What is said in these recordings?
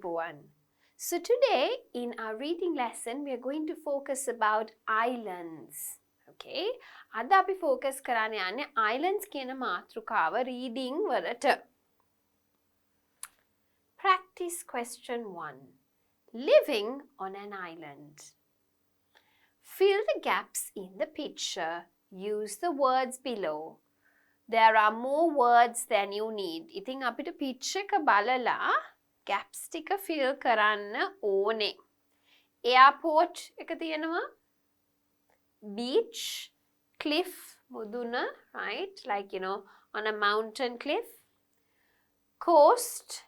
ආයුබෝවන්. So today in our reading lesson we are going to focus about islands. Okay? අද අපි focus කරන්න යන්නේ islands කියන මාතෘකාව reading වලට. Practice question 1. Living on an island. Fill the gaps in the picture. Use the words below. There are more words than you need. ඉතින් අපිට picture එක බලලා gaps ටික fill කරන්න ඕනේ. Airport එක තියෙනවා. Beach, cliff, මුදුන, right? Like, you know, on a mountain cliff. Coast,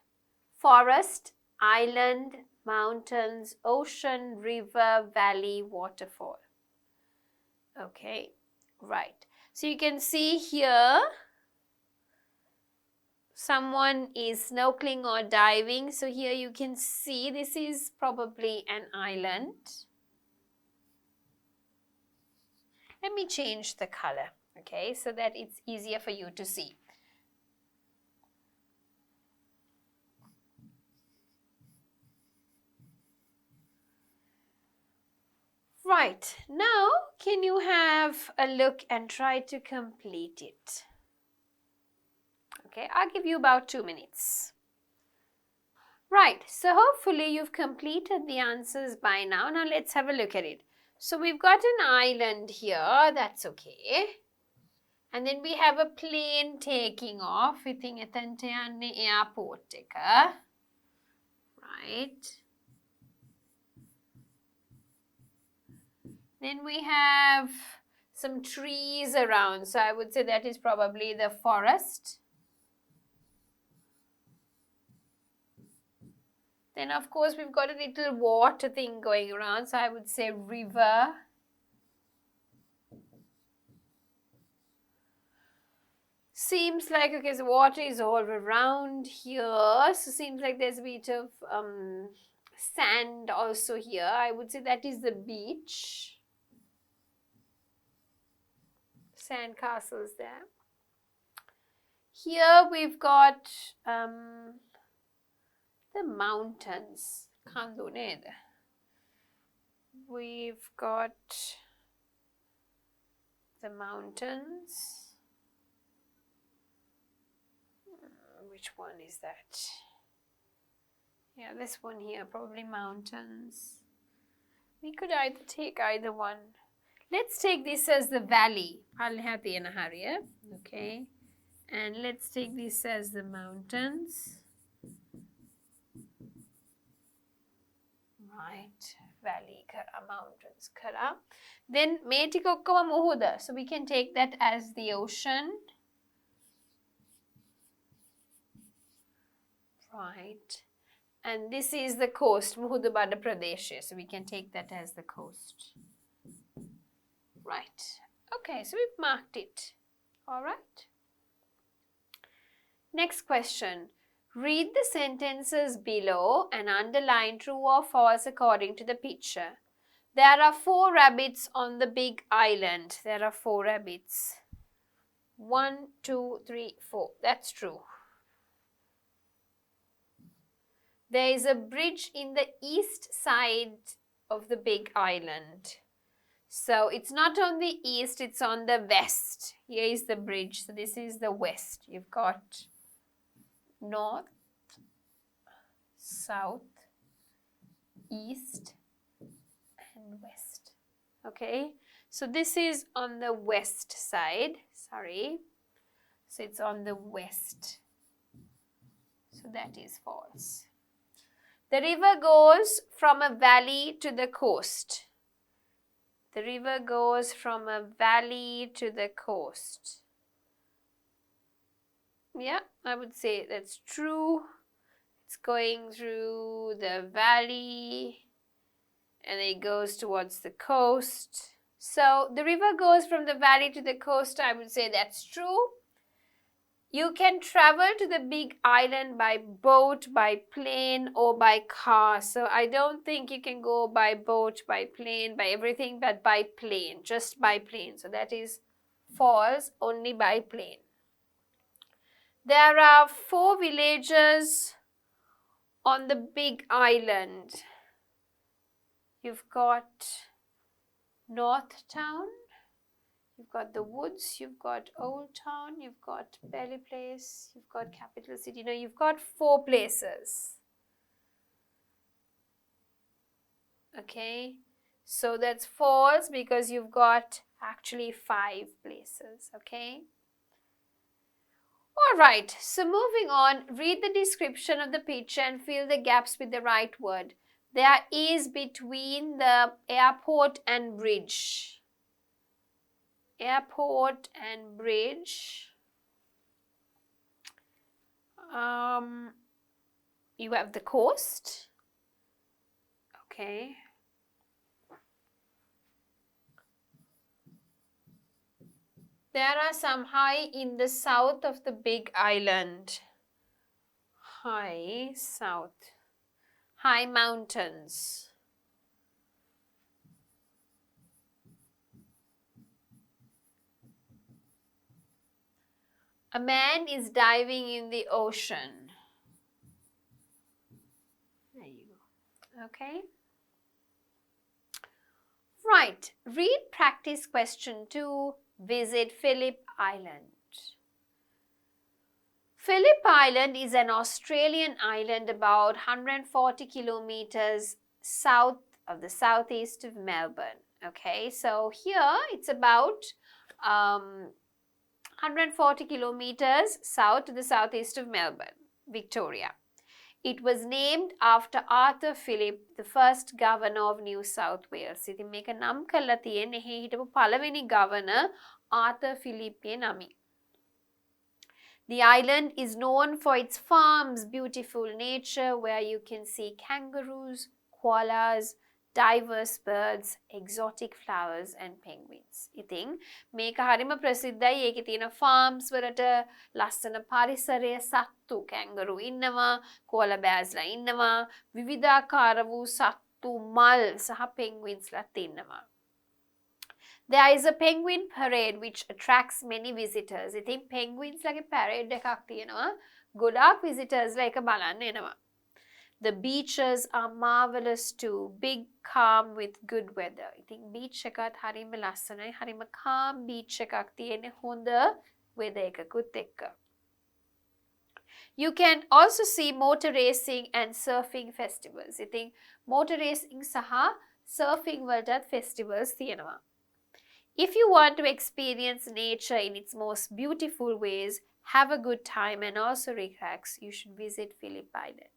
forest, island, mountains, ocean, river, valley, waterfall. Okay, right. So you can see here, someone is snorkeling or diving. So here you can see this is probably an island. Let me change the color, okay, so that it's easier for you to see. Right, now can you have a look and try to complete it? Okay, I'll give you about 2 minutes. Right, so hopefully you've completed the answers by now. Now let's have a look at it. So we've got an island here, that's okay. And then we have a plane taking off. We think එතනට යන්නේ airport එක. Right. Then we have some trees around. So I would say that is probably the forest. Then of course we've got a little water thing going around. So I would say river. Seems like, okay, so water is all around here. So seems like there's a bit of sand also here. I would say that is the beach. Sand castles there. Here we've got the mountains. We've got the mountains. Which one is that? Yeah, this one here, probably mountains. We could either take either one. Let's take this as the valley. Okay. And let's take this as the mountains. Right. Valley, kara, mountains, kara. Then, me tika okkoma muhuda. So we can take that as the ocean. Right. And this is the coast, Muhuda Bada Pradesh. So we can take that as the coast. Right. Okay, so we've marked it. All right. Next question. Read the sentences below and underline true or false according to the picture. There are 4 rabbits on the big island. There are 4 rabbits. 1, 2, 3, 4. That's true. There is a bridge in the east side of the big island. So it's not on the east, it's on the west. Here is the bridge. So this is the west. You've got north, south, east, and west. Okay. So this is on the west side. Sorry. So it's on the west. So that is false. The river goes from a valley to the coast. The river goes from a valley to the coast. Yeah, I would say that's true. It's going through the valley and it goes towards the coast. So the river goes from the valley to the coast. I would say that's true. You can travel to the big island by boat, by plane, or by car. So I don't think you can go by boat, by plane, by everything, but by plane, just by plane. So that is false, only by plane. There are 4 villages on the big island? You've got North Town, you've got the Woods, you've got Old Town, you've got Belly Place, you've got Capital City. Now you've got 4 places. Okay, so that's false because you've got actually 5 places. Okay. Alright, so moving on, read the description of the picture and fill the gaps with the right word. There is between the airport and bridge. Airport and bridge. You have the coast. Okay. There are some high in the south of the big island. High south. High mountains. A man is diving in the ocean. There you go. Okay. Right. Read practice question 2. Visit Phillip Island. Phillip Island is an Australian island about 140 kilometers south of the southeast of Melbourne. Okay, so here it's about 140 kilometers south to the southeast of Melbourne, Victoria. It was named after Arthur Phillip, the first governor of New South Wales. ඉතින් මේක නම් කරලා තියෙන්නේ එහි හිටපු පළවෙනි governor Arthur Phillip ගේ නමින්. The island is known for its farms, beautiful nature where you can see kangaroos, koalas, diverse birds, exotic flowers and penguins. ඉතින් මේක හරිම ප්‍රසිද්ධයි. ඒකේ තියෙන farms වලට ලස්සන පරිසරය, සත්තු, kangaroo ඉන්නවා, koala bearsලා ඉන්නවා, විවිධාකාර වූ සත්තු, මල් සහ penguins ලාත් ඉන්නවා. There is a penguin parade which attracts many visitors. ඉතින් penguins ලගේ parade එකක් තියෙනවා. ගොඩාක් visitors ලා ඒක බලන්න එනවා. The beaches are marvelous too, big, calm with good weather. ඉතින් beach එකත් හරිම ලස්සනයි. හරිම calm beach එකක් තියෙන්නේ හොඳ weather එකකුත් එක්ක. You can also see motor racing and surfing festivals. ඉතින් motor racing සහ surfing වලටත් festivals තියෙනවා. If you want to experience nature in its most beautiful ways, have a good time and also relax, you should visit Phillip Island.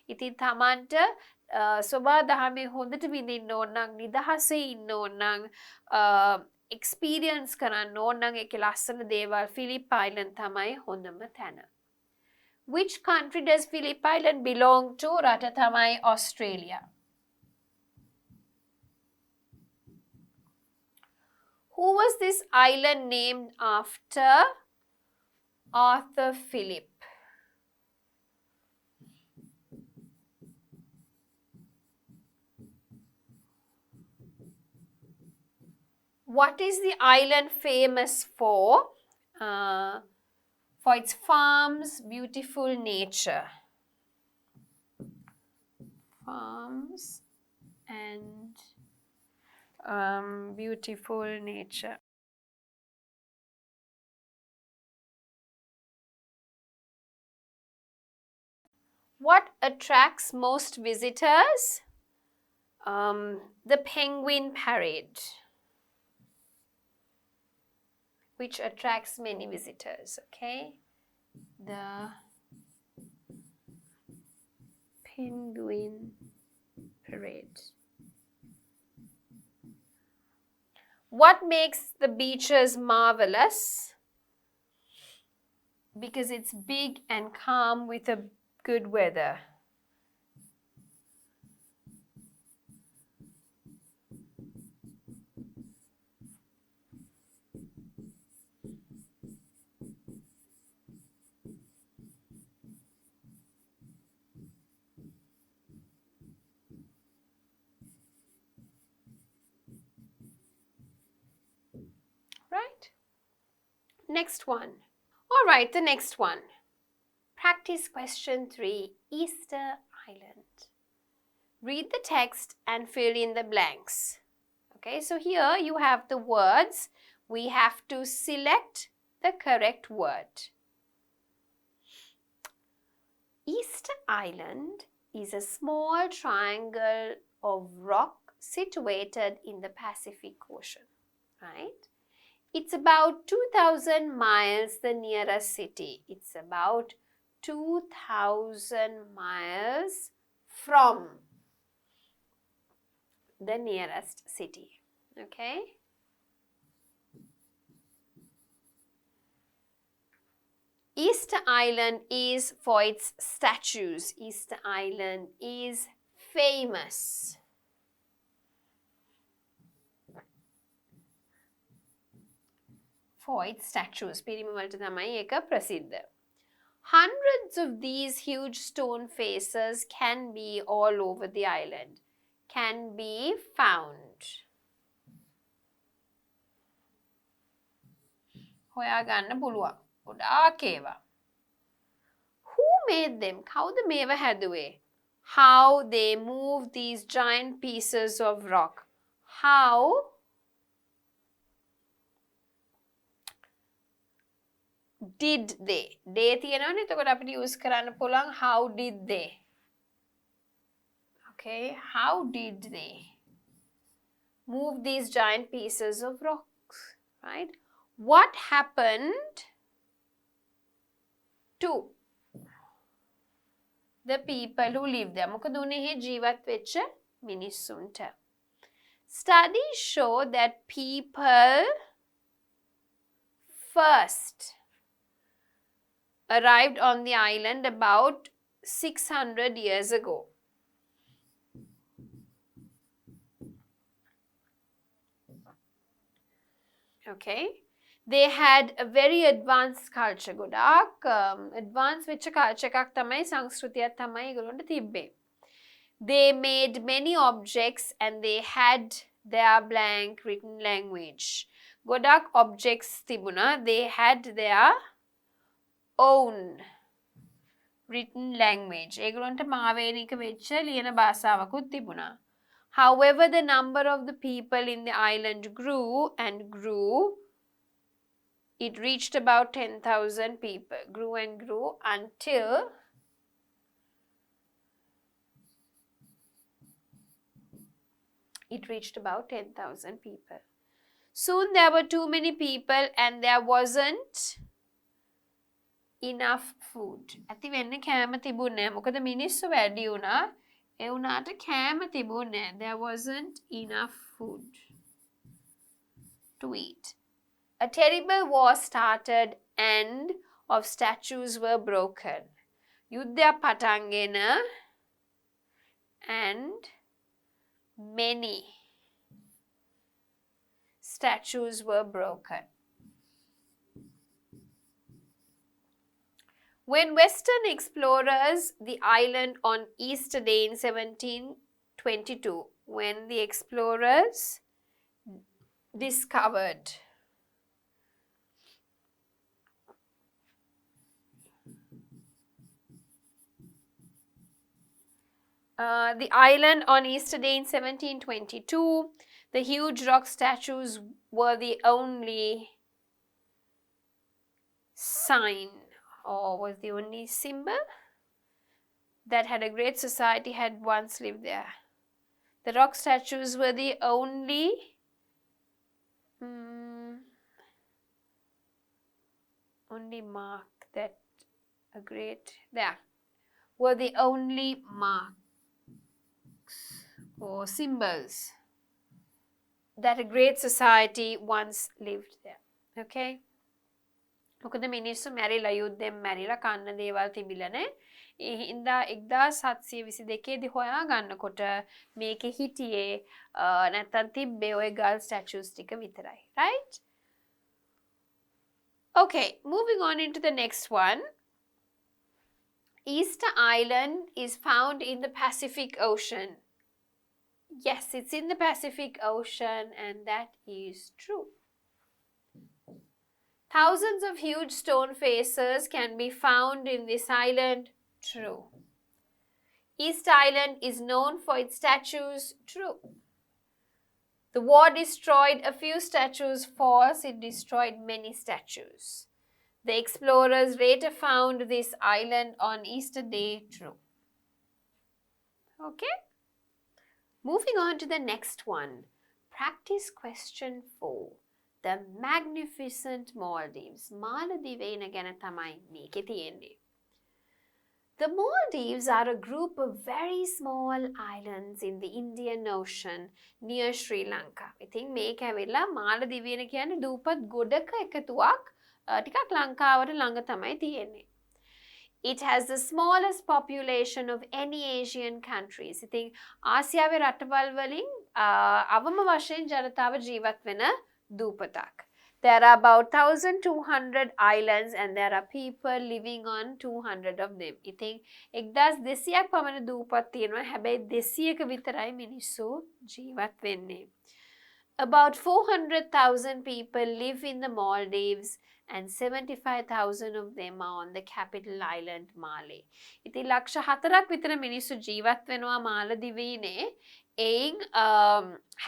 ඉතින් තමන්ට සොබා දහමේ හොඳට විඳින්න ඕන නම් නිදහසේ ඉන්න ඕන නම් experience කරන්න ඕන නම් ඒකේ ලස්සන දේවල් Phillip Island තමයි හොඳම තැන. Which country does Phillip Island belong to? රට තමයි Australia. Who was this island named after? Arthur Phillip. What is the island famous for? For its farms, beautiful nature. Farms and beautiful nature. What attracts most visitors? The penguin parade, which attracts many visitors. Okay, the penguin parade. What makes the beaches marvelous? Because it's big and calm with a good weather. Right? Next one. All right, the next one. Practice question 3, Easter island. Read the text and fill in the blanks. Okay, so here you have the words. We have to select the correct word. Easter Island is a small triangle of rock situated in the Pacific Ocean, right? It's about 2,000 miles the nearest city. It's about 2,000 miles from the nearest city. Okay? Easter Island is for its statues. Easter Island is famous. For its statues. පිරිමවලට තමයි ඒක ප්‍රසිද්ධ. Hundreds of these huge stone faces can be all over the island. Can be found. හොයාගන්න පුළුවන්. ගොඩාක් ඒවා. Who made them? කවුද මේවා හැදුවේ? How they move these giant pieces of rock. How did they? They තියෙනවනේ එතකොට අපිට use කරන්න පුළුවන් how did they? Okay, how did they move these giant pieces of rocks, right? What happened to the people who live there? මොකද උනේ හේ ජීවත් වෙච්ච මිනිස්සුන්ට? Studies show that people first arrived on the island about 600 years ago. Okay, they had a very advanced culture. ගොඩාක් advanced වෙච්ච culture එකක් තමයි සංස්කෘතියක් තමයි ඒගොල්ලන්ට තිබ්බේ. They made many objects and they had their blank written language. ගොඩාක් objects තිබුණා. They had their own written language. ඒගොල්ලන්ට මාවේනික වෙච්ච ලියන භාෂාවකුත් තිබුණා. However, the number of the people in the island grew and grew. It reached about 10,000 people. Grew and grew until it reached about 10,000 people. Soon there were too many people and there wasn't enough food. ඇති වෙන්නේ කෑම තිබුණේ නැහැ. මොකද මිනිස්සු වැඩි වුණා. ඒ වුණාට කෑම තිබුණේ නැහැ. There wasn't enough food to eat. A terrible war started and of statues were broken. යුද්ධයක් පටන්ගෙන and many statues were broken. When Western explorers the island on Easter Day in 1722, when the explorers discovered the island on Easter Day in 1722, the huge rock statues were the only sign or was the only symbol that had a great society had once lived there. The rock statues were the only mark that a great there were the only marks or symbols that a great society once lived there. Okay? මොකද මිනිස්සු මැරිලා යුද්ධෙන් මැරිලා කන්න දේවල් තිබිලා නැහැ. ඒ හින්දා 1722 දී හොයා ගන්නකොට මේකේ හිටියේ නැත්තම් තිබ්බේ ඔය ගල් ස්ටැචුස් ටික විතරයි. Right? Okay, moving on into the next one. Easter Island is found in the Pacific Ocean. Yes, it's in the Pacific Ocean and that is true. Thousands of huge stone faces can be found in this island. True. East Island is known for its statues. True. The war destroyed a few statues. False. It destroyed many statues. The explorers later found this island on Easter Day. True. Okay. Moving on to the next one. Practice question 4. The magnificent Maldives. මාලදිවයින ගැන තමයි මේකේ තියෙන්නේ. The Maldives are a group of very small islands in the Indian Ocean near Sri Lanka. ඉතින් මේක ඇවිල්ලා මාලදිවයින කියන්නේ දූපත් ගොඩක එකතුවක් ටිකක් ලංකාවට ළඟ තමයි තියෙන්නේ. It has the smallest population of any Asian countries. ඉතින් ආසියාවේ රටවල් වලින් අවම වශයෙන් ජනතාව ජීවත් වෙන දූපතක්. There are about 1,200 islands and there are people living on 200 of them. ඉතින් 1,200ක් පමණ දූපත් තියෙනවා. හැබැයි 200ක විතරයි මිනිස්සු ජීවත් වෙන්නේ. About 400,000 people live in the Maldives and 75,000 of them are on the capital island Male. ඉතින් ලක්ෂ 4ක් විතර මිනිස්සු ජීවත් වෙනවා මාලදිවයිනේ. එයින්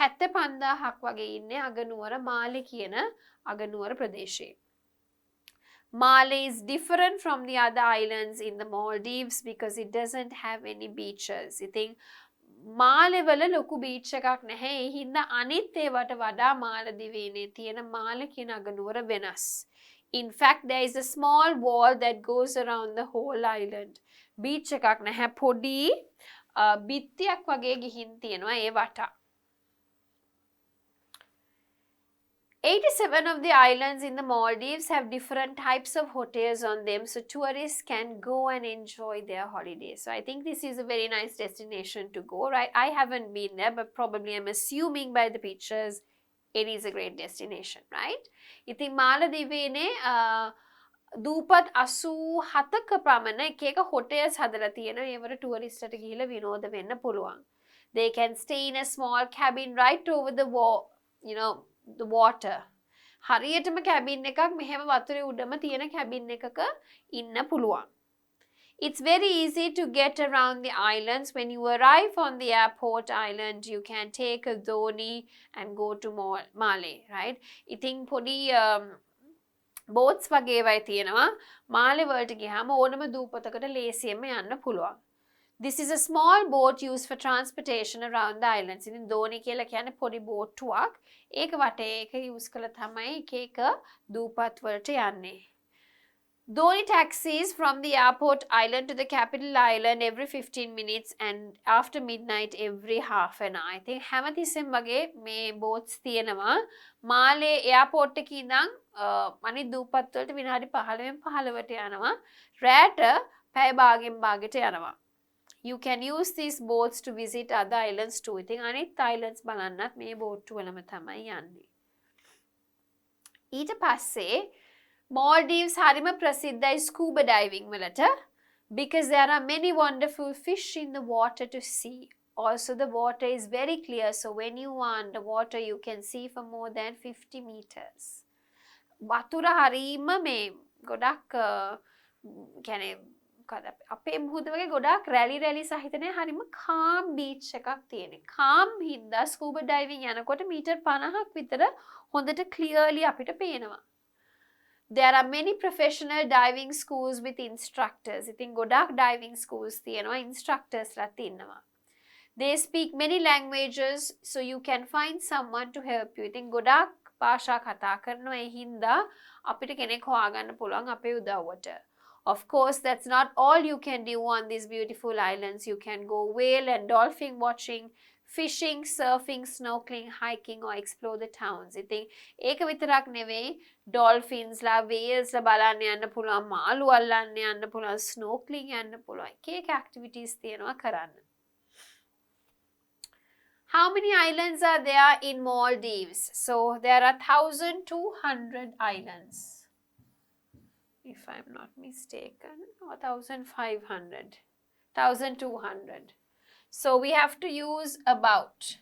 75,000ක් වගේ ඉන්නේ අගනුවර මාලේ කියන අගනුවර ප්‍රදේශයේ. Male is different from the other islands in the Maldives because it doesn't have any beaches. ඉතින් මාලේ වල ලොකු බීච් එකක් නැහැ. ඒ හින්දා අනිත් ඒවට වඩා මාලදිවයිනේ තියෙන මාලේ කියන අගනුවර වෙනස්. In fact, there is a small wall that goes around the whole island. Beach එකක් නැහැ. පොඩි බිත්තියක් වගේ ගිහින් තියෙනවා ඒ වටා. 87 of the islands in the Maldives have different types of hotels on them, so tourists can go and enjoy their holidays. So I think this is a very nice destination to go, right? I haven't been there, but probably I'm assuming by the pictures, it is a great destination, right? ඉතින් මාලදිවයිනේ දූපත් 87ක පමණ එක එක hotels හදලා තියෙනවා. ඒවල ටුවරිස්ට්ට ගිහිල්ලා විනෝද වෙන්න පුළුවන්. They can stay in a small cabin right over the wall, the water. හරියටම කැබින් එකක් මෙහෙම වතුරේ උඩම තියෙන කැබින් එකක ඉන්න පුළුවන්. It's very easy to get around the islands. When you arrive on the airport island, you can take a dhoni and go to Male, right? ඉතින් පොඩි boats වගේ වයි තියෙනවා. මාලේ වලට ගියාම ඕනම දූපතකට ලේසියෙන්ම යන්න පුළුවන්. This is a small boat used for transportation around the islands. ඉතින් ධෝනි කියලා කියන්නේ පොඩි බෝට්ටුවක්. ඒක වටේ ඒක යූස් කළා තමයි එක එක දූපත් වලට යන්නේ. Dhoni taxis from the airport island to the capital island every 15 minutes and after midnight every half an hour. I think හැමතිස්සෙම වගේ මේ boats තියෙනවා. මාලේ airport එකේ ඉඳන් අනිත් දූපත් වලට විනාඩි 15න් 15ට යනවා. රැට පැය භාගෙන් භාගෙට යනවා. You can use these boats to visit other islands too. ඉතින් අනිත් islands බලන්නත් මේ බෝට්ටු වලම තමයි යන්නේ. ඊට පස්සේ Maldives හරිම ප්‍රසිද්ධයි scuba diving වලට because there are many wonderful fish in the water to see. Also the water is very clear, so when you are underwater you can see for more than 50 meters. වතුර හරීම මේ ගොඩක් කියන්නේ අපේ මුහුද වගේ ගොඩක් රැලි සහිතනේ හරිම කාම් බීච් එකක් තියෙන්නේ. කාම් හින්දා ස්කූබා ඩයිවිං යනකොට මීටර් 50ක් විතර හොඳට ක්ලියර්ලි අපිට පේනවා. There are many professional diving schools with instructors. ඉතින් ගොඩක් diving schools තියෙනවා, instructors ලාත් ඉන්නවා. They speak many languages, so you can find someone to help you. ඉතින් ගොඩක් භාෂා කතා කරනවා. ඒ හින්දා අපිට කෙනෙක් හොයාගන්න පුළුවන් අපේ උදව්වට. Of course, that's not all you can do on these beautiful islands. You can go whale and dolphin watching, fishing, surfing, snorkeling, hiking or explore the towns. ඉතින් ඒක විතරක් නෙවෙයි dolphins ලා whales ලා බලන්න යන්න පුළුවන්, මාළු අල්ලන්න යන්න පුළුවන්, snorkeling යන්න පුළුවන්. එක activities තියෙනවා කරන්න. How many islands are there in Maldives? So there are 1,200 islands. If I'm not mistaken, or 1,500, 1,200. So we have to use about.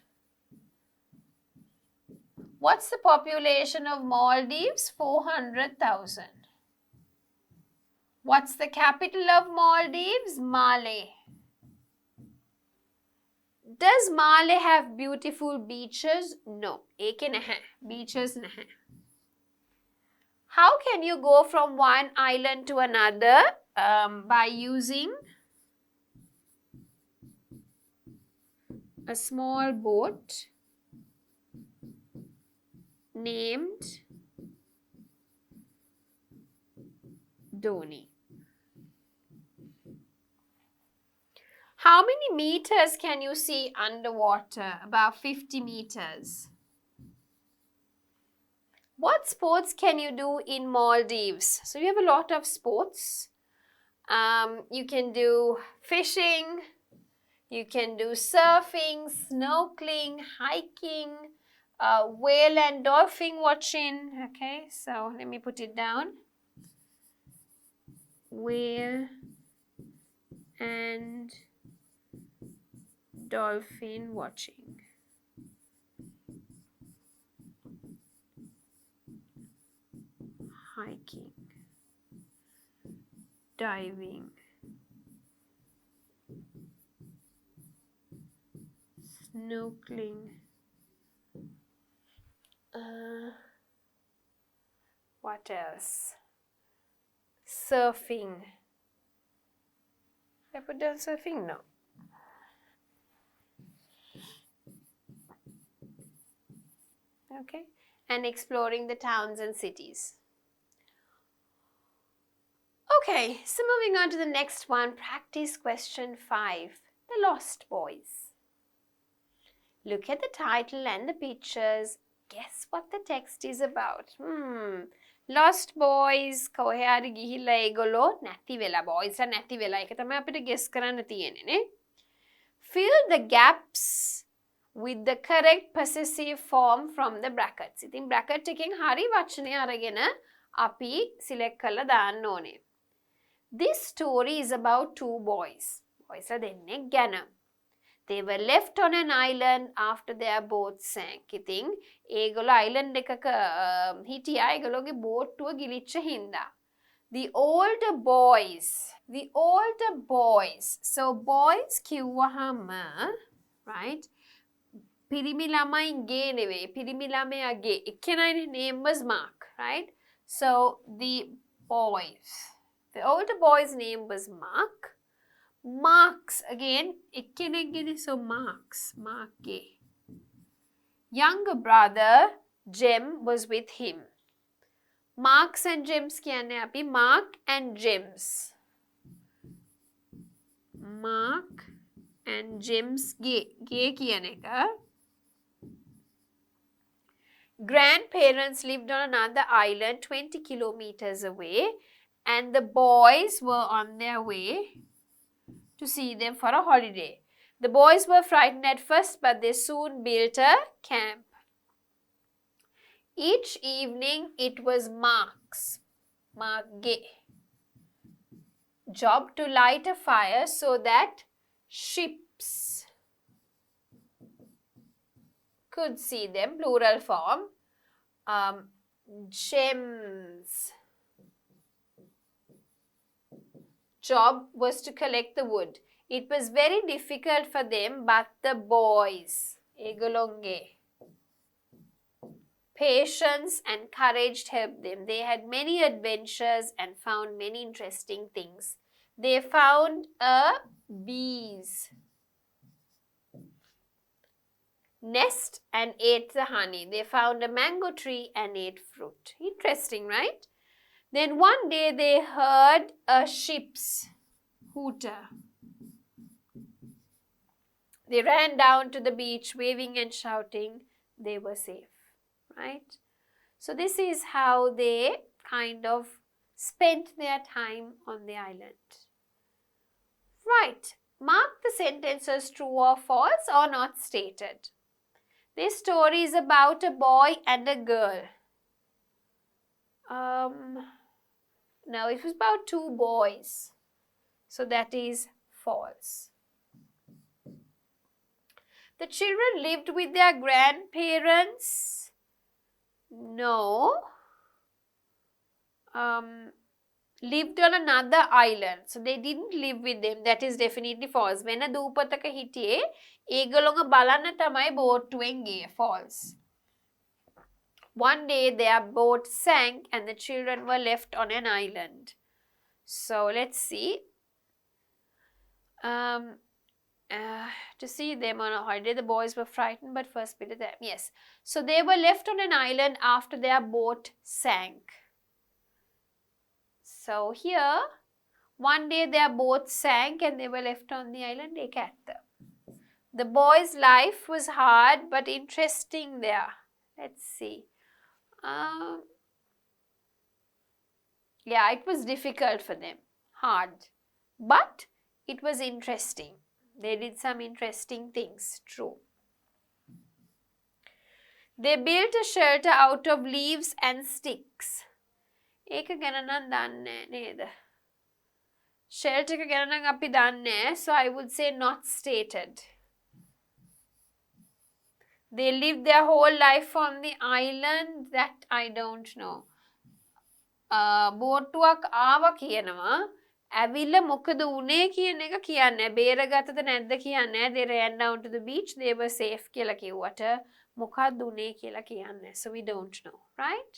What's the population of Maldives? 400,000. What's the capital of Maldives? Male. Does Male have beautiful beaches? No. Eke naha. Beaches naha. How can you go from one island to another? By using a small boat named Doni. How many meters can you see underwater? About 50 meters. What sports can you do in Maldives? So you have a lot of sports. You can do fishing, you can do surfing, snorkeling, hiking, whale and dolphin watching. Okay, so let me put it down. Whale and dolphin watching. Hiking, diving, snorkeling, what else? Surfing. Did I put down surfing? No. Okay, and exploring the towns and cities. Okay, so moving on to the next one, practice question 5, The Lost Boys. Look at the title and the pictures. Guess what the text is about. Lost Boys, කොහේ හරි ගිහිල්ලා ඒගොල්ලෝ නැති වෙලා, boys නැති වෙලා. ඒක තමයි අපිට guess කරන්න තියෙන්නේ නේ. Fill the gaps with the correct possessive form from the brackets. ඉතින් bracket එකෙන් හරි වචනය අරගෙන අපි select කරලා දාන්න ඕනේ. This story is about 2 boys. Boys දෙන්නෙක් ගැන. They were left on an island after their boat sank. ඉතින් ඒගොල්ලෝ island එකක හිටියා ඒගොල්ලෝගේ බෝට්ටුව ගිලිච්ච හින්දා. The older boys. So boys කිව්වහම right? පිරිමි ළමයිගේ නෙවෙයි. පිරිමි ළමයාගේ එක්කෙනාගේ name was Mark, right? So the boys. The older boy's name was Mark. Marks, again, so Marks, Mark gay. Younger brother, Jem, was with him. Marks and Gems කියන්න අපි Mark and Gems. Mark and Gems gay කියන එක. Grandparents lived on another island 20 kilometers away and the boys were on their way to see them for a holiday. The boys were frightened at first, but they soon built a camp. Each evening, it was Mark's job to light a fire so that ships could see them, plural form. Gems' job was to collect the wood. It was very difficult for them, but the boys, patience and courage helped them. They had many adventures and found many interesting things. They found a bee's nest and ate the honey. They found a mango tree and ate fruit. Interesting, right? Then one day they heard a ship's hooter. They ran down to the beach waving and shouting. They were safe, right? So this is how they kind of spent their time on the island. Right. Mark the sentences true or false or not stated. This story is about a boy and a girl. No, it was about 2 boys. So that is false. The children lived with their grandparents. No. lived on another island. So they didn't live with them. That is definitely false. වෙන දූපතක හිටියේ ඒගොල්ලෝව බලන්න තමයි බෝට්ටුවෙන් ගියේ. False. One day their boat sank and the children were left on an island. So let's see. To see them on a holiday, the boys were frightened but first pitied them. Yes. So they were left on an island after their boat sank. So here, one day their boat sank and they were left on the island. ඒක ඇත්ත. The boys' life was hard but interesting there. Let's see. Yeah, it was difficult for them. Hard. But it was interesting. They did some interesting things. True. They built a shelter out of leaves and sticks. ඒක ගැන නම් දන්නේ නේද? Shelter එක ගැන නම් අපි දන්නේ. So I would say not stated. They lived their whole life on the island. That I don't know. බෝට්ටුවක් ආවා කියනවා. ඇවිල්ලා මොකද උනේ කියන එක කියන්නේ. බේරගත්තද නැද්ද කියන්නේ. They ran down to the beach. They were safe කියලා කිව්වට මොකක්ද උනේ කියලා කියන්නේ. So we don't know, right?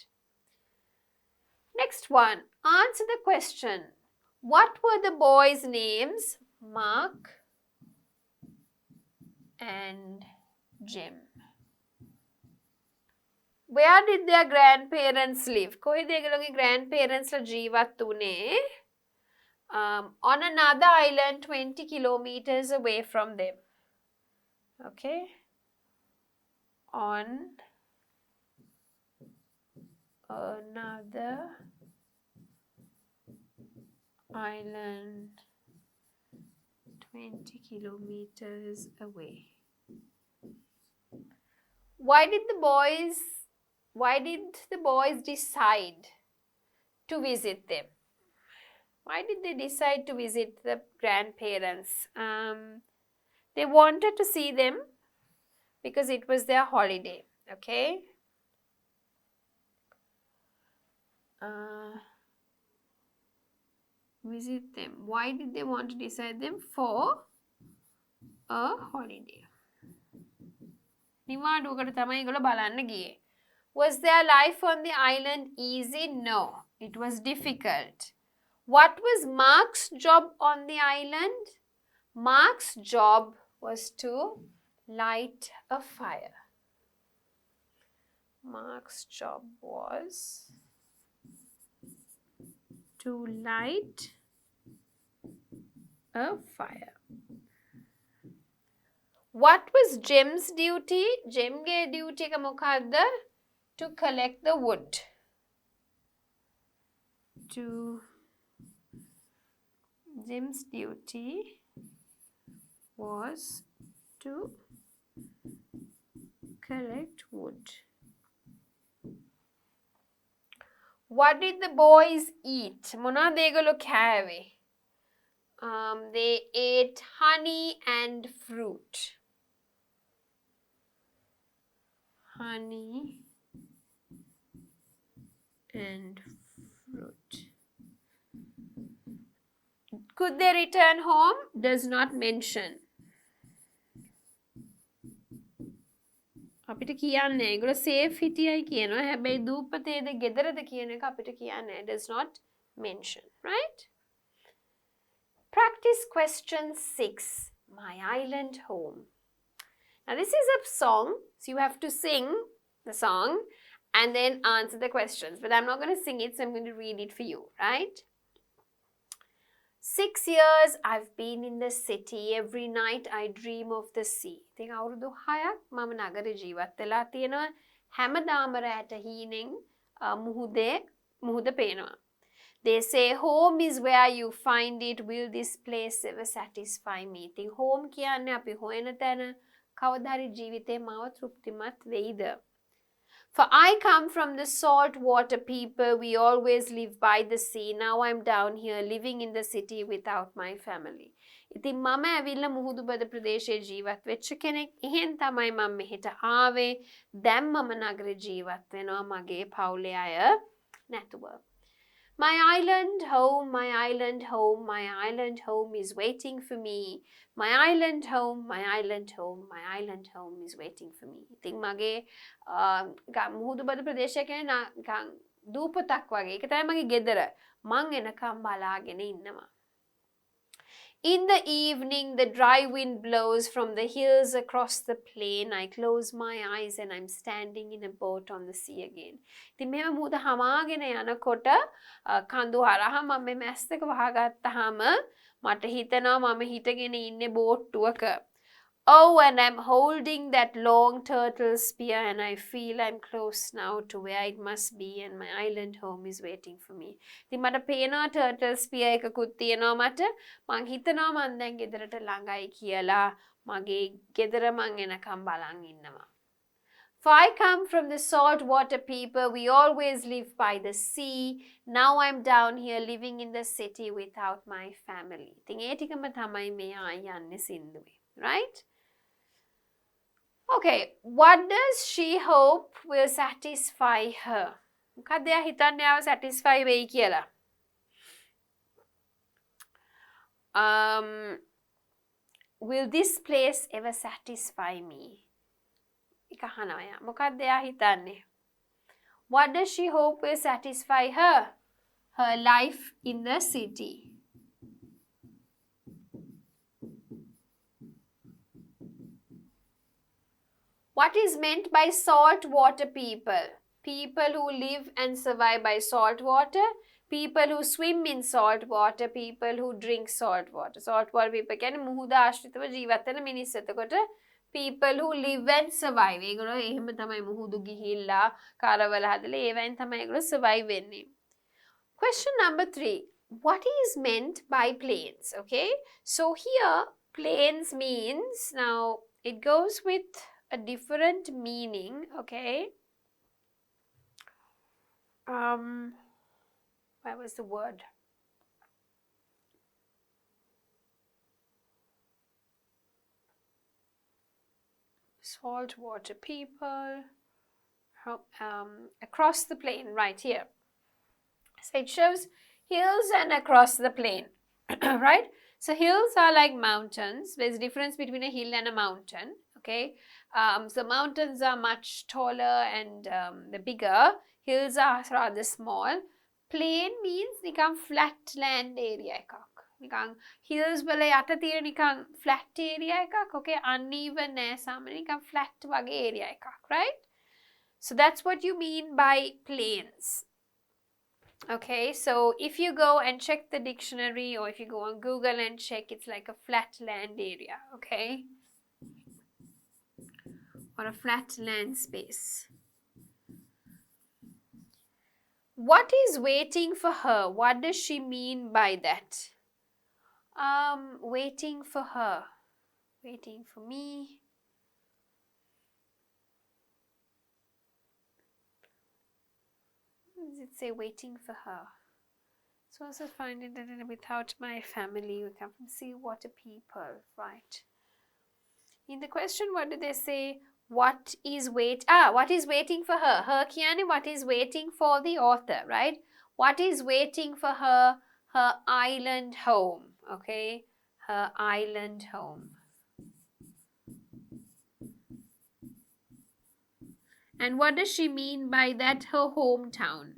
Next one. Answer the question. What were the boys' names? Mark and Jim. Where did their grandparents live? කොහෙද ඒගොල්ලෝගේ grandparents ලා ජීවත් වුනේ? On another island 20 kilometers away from them. Okay? On another island 20 kilometers away. Why did the boys decide to visit them? Why did they decide to visit the grandparents? They wanted to see them because it was their holiday. Okay? Visit them. Why did they want to decide them? For a holiday. නිවාඩුවකට තමයි ඒගොල්ලෝ බලන්න ගියේ. Was their life on the island easy? No. It was difficult. What was Mark's job on the island? Mark's job was to light a fire. Mark's job was to light a fire. What was Jim's duty? Jim's duty ka මොකක්ද? To collect the wood. Jim's duty was to collect wood. What did the boys eat? මොනවද ඒගොල්ලෝ කෑවේ? They ate honey and fruit. Honey and fruit. Could they return home? Does not mention. අපිට කියන්නේ ඒගොල්ලෝ safe හිටියයි කියනවා. හැබැයි දූපතේද ගෙදරද කියන එක අපිට කියන්නේ. Does not mention, right? Practice question 6. My island home. Now this is a song, so you have to sing the song and then answer the questions. But I'm not going to sing it, so I'm going to read it for you, right? 6 years I've been in the city. Every night I dream of the sea. ඉතින් අවුරුදු 6ක් මම නගරේ ජීවත් වෙලා තියෙනවා. හැමදාම රැට හීනෙන් මුහුද පේනවා. They say home is where you find it. Will this place ever satisfy me? ඉතින් home කියන්නේ අපි හොයන තැන. කවදා හරි ජීවිතේ මාව තෘප්තිමත් වෙයිද? For I come from the salt water people. We always live by the sea. Now I'm down here living in the city without my family. ඉතින් මම ඇවිල්ලා මුහුදුබද ප්‍රදේශයේ ජීවත් වෙච්ච කෙනෙක්. එහෙන් තමයි මම මෙහෙට ආවේ. දැන් මම නගරේ ජීවත් වෙනවා මගේ පවුලේ අය නැතුව. My island home, my island home, my island home is waiting for me. My island home, my island home, my island home is waiting for me. ඉතින් මගේ මුහුදුබඩ ප්‍රදේශය කියන්නේ නිකන් දූපතක් වගේ. ඒක තමයි මගේ ගෙදර. මං එනකම් බලාගෙන ඉන්නවා. In the evening, the dry wind blows from the hills across the plain. I close my eyes and I'm standing in a boat on the sea again. ඉතින් මෙහෙම මුහුද හමාගෙන යනකොට කඳු හරහා මම මේ මැස් දෙක වහගත්තාම මට හිතෙනවා මම හිටගෙන ඉන්නේ බෝට්ටුවක. Oh, and I'm holding that long turtle spear and I feel I'm close now to where it must be and my island home is waiting for me. ඉතින් මට පේනවා turtle spear එකකුත් තියෙනවා මට. මං හිතනවා මං දැන් ගෙදරට ළඟයි කියලා. මගේ ගෙදර මං එනකම් බලන් ඉන්නවා. For I come from the saltwater people, we always live by the sea. Now I'm down here living in the city without my family. ඉතින් ඒ ටිකම තමයි මේ යන්නේ සින්දුවේ. Right? Okay, what does she hope will satisfy her? මොකක්ද එයා හිතන්නේ ආව satisfy වෙයි කියලා? Will this place ever satisfy me? එක අහනවා එයා. මොකක්ද එයා හිතන්නේ? What does she hope will satisfy her? Her life in the city. What is meant by saltwater people? People who live and survive by salt water, people who swim in salt water, people who drink salt water. Salt water people කියන්නේ මුහුද ආශ්‍රිතව ජීවත් වෙන මිනිස්සු. එතකොට people who live and survive. ඒගොල්ලෝ එහෙම තමයි මුහුදු ගිහිල්ලා කරවල හදලා ඒවෙන් තමයි ඒගොල්ලෝ survive වෙන්නේ. Question number 3. What is meant by plains? Okay, so here plains means, now it goes with a different meaning, okay? Where was the word? Saltwater people, across the plain, right here. So it shows hills and across the plain, right? So hills are like mountains. There's a difference between a hill and a mountain, okay? So mountains are much taller and the bigger. Hills are rather small. Plain means නිකන් flat land area එකක්. නිකන් hills වල යට තියෙන නිකන් flat area එකක්. Okay, uneven නෑ සාමාන්‍ය නිකන් flat වගේ area එකක්, right? So that's what you mean by plains. Okay, so if you go and check the dictionary or if you go on Google and check, it's like a flat land area, okay? Or a flat land space. What is waiting for her? What does she mean by that? Waiting for her. Waiting for me. What does it say? Waiting for her. So also find it without my family. We come from seawater people, right? In the question, what do they say? What is waiting for her? Her කියන්නේ what is waiting for the author, right? What is waiting for her? Her island home, okay? Her island home. And what does she mean by that? Her hometown.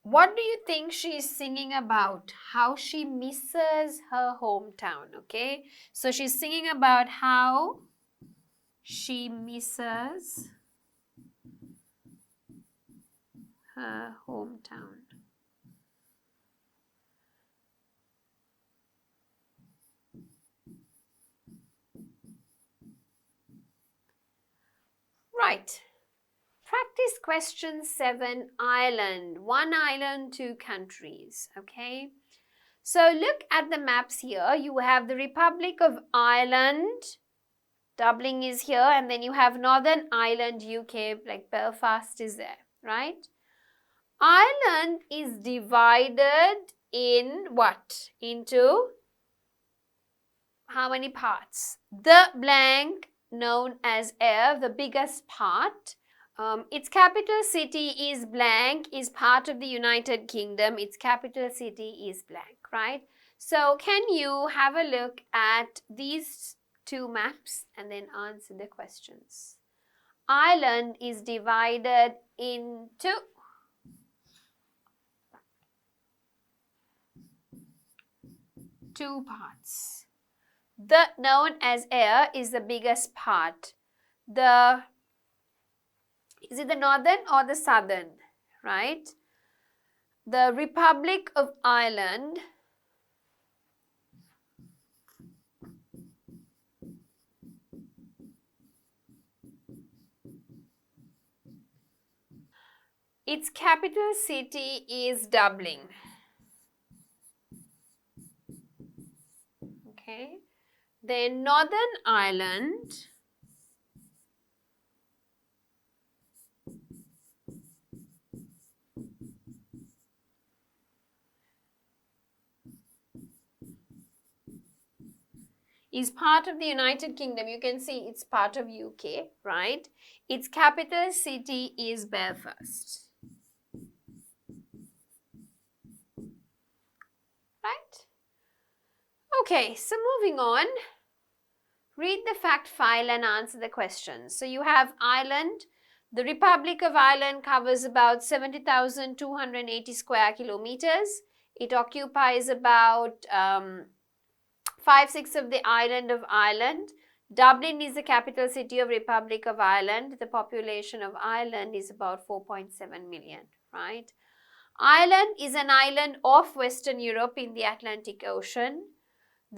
What do you think she is singing about? How she misses her hometown, okay? So she's singing about how she misses her hometown. Right. Practice question 7, island. One island, two countries, okay? So look at the maps here. You have the Republic of Ireland. Dublin is here, and then you have Northern Ireland, UK, like Belfast is there, right? Ireland is divided in what? Into how many parts? The blank known as air, the biggest part. Its capital city is blank, is part of the United Kingdom. Its capital city is blank, right? So can you have a look at these two maps and then answer the questions? Ireland is divided into two parts. The known as air is the biggest part. Is it the northern or the southern, right? The Republic of Ireland its capital city is Dublin. Okay. Then Northern Ireland is part of the United Kingdom. You can see it's part of UK, right? Its capital city is Belfast. Right? Okay, so moving on. Read the fact file and answer the questions. So you have Ireland. The Republic of Ireland covers about 70,280 square kilometers. It occupies about 5/6 of the island of Ireland. Dublin is the capital city of Republic of Ireland. The population of Ireland is about 4.7 million, right? Ireland is an island off Western Europe in the Atlantic Ocean.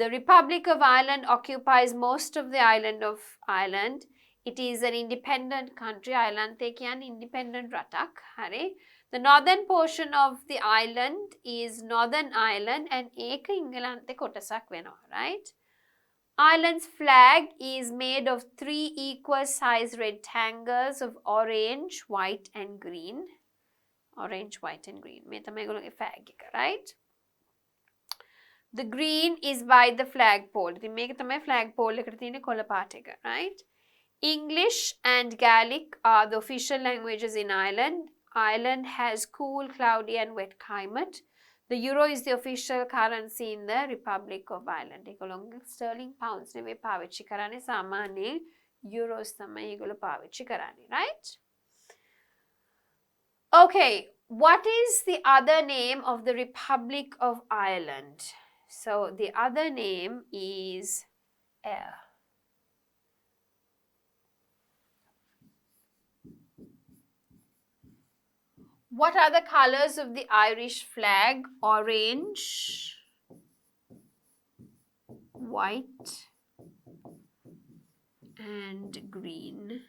The Republic of Ireland occupies most of the island of Ireland. It is an independent country. Ireland te kiyan independent ratak. Hari. The northern portion of the island is Northern Ireland and ඒක ඉංගලන්තේ කොටසක් වෙනවා, right? Ireland's flag is made of 3 equal size rectangles of orange, white and green. Orange, white and green. මේ තමයි ඒගොල්ලෝගේ flag එක, right? The green is by the flagpole. ඉතින් මේක තමයි flagpole එකට තියෙන කොළ පාට එක, right? English and Gaelic are the official languages in Ireland. Ireland has cool, cloudy and wet climate. The euro is the official currency in the Republic of Ireland. ඒගොල්ලෝ sterling pounds නෙවෙයි පාවිච්චි කරන්නේ, සාමාන්‍යයෙන් euros තමයි ඒගොල්ලෝ පාවිච්චි කරන්නේ, right? Okay, what is the other name of the Republic of Ireland? So the other name is air. What are the colors of the Irish flag? Orange, white and green.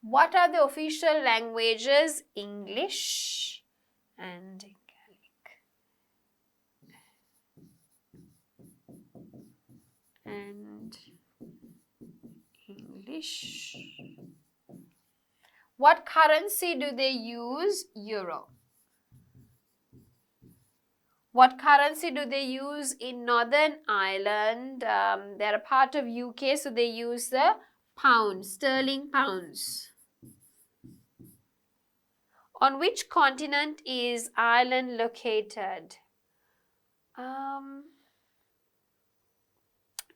What are the official languages? English and Gaelic. And English. What currency do they use? Euro. What currency do they use in Northern Ireland? They're a part of UK, so they use the pound, sterling pounds. On which continent is Ireland located?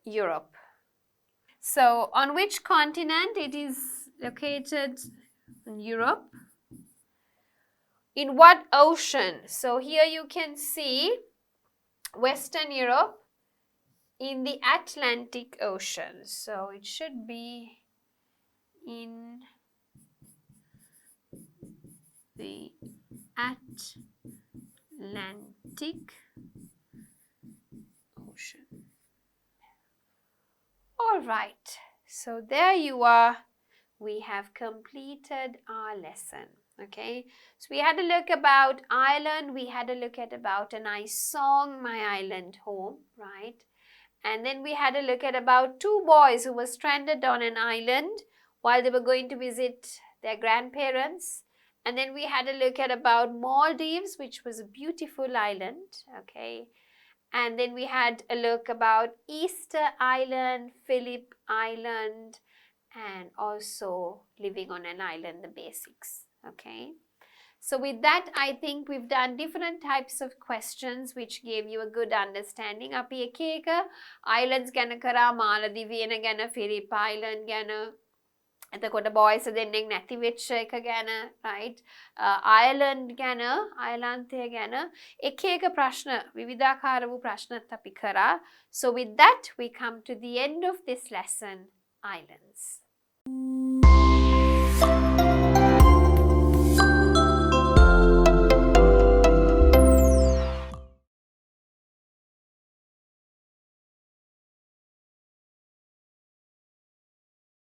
Europe. So, on which continent it is located? In Europe. In what ocean? So, here you can see Western Europe in the Atlantic Ocean. So, it should be in the Atlantic Ocean. All right, so there you are. We have completed our lesson. Okay, so we had a look about Ireland. We had a look at about a nice song, My Island Home, right? And then we had a look at about two boys who were stranded on an island while they were going to visit their grandparents. And then we had a look at about Maldives, which was a beautiful island, okay? And then we had a look about Easter Island, Phillip Island, and also living on an island, the basics. Okay. So with that, I think we've done different types of questions which gave you a good understanding. අපි එක එක islands ගැන කරා, මාලදිවයින ගැන, Phillip Island ගැන, එතකොට boys දෙන්නෙක් නැති වෙච්ච එක ගැන, right? Ireland ගැන, අයර්ලන්තය ගැන එක එක ප්‍රශ්න, විවිධාකාර වූ ප්‍රශ්නත් අපි කරා. So with that, we come to the end of this lesson, islands.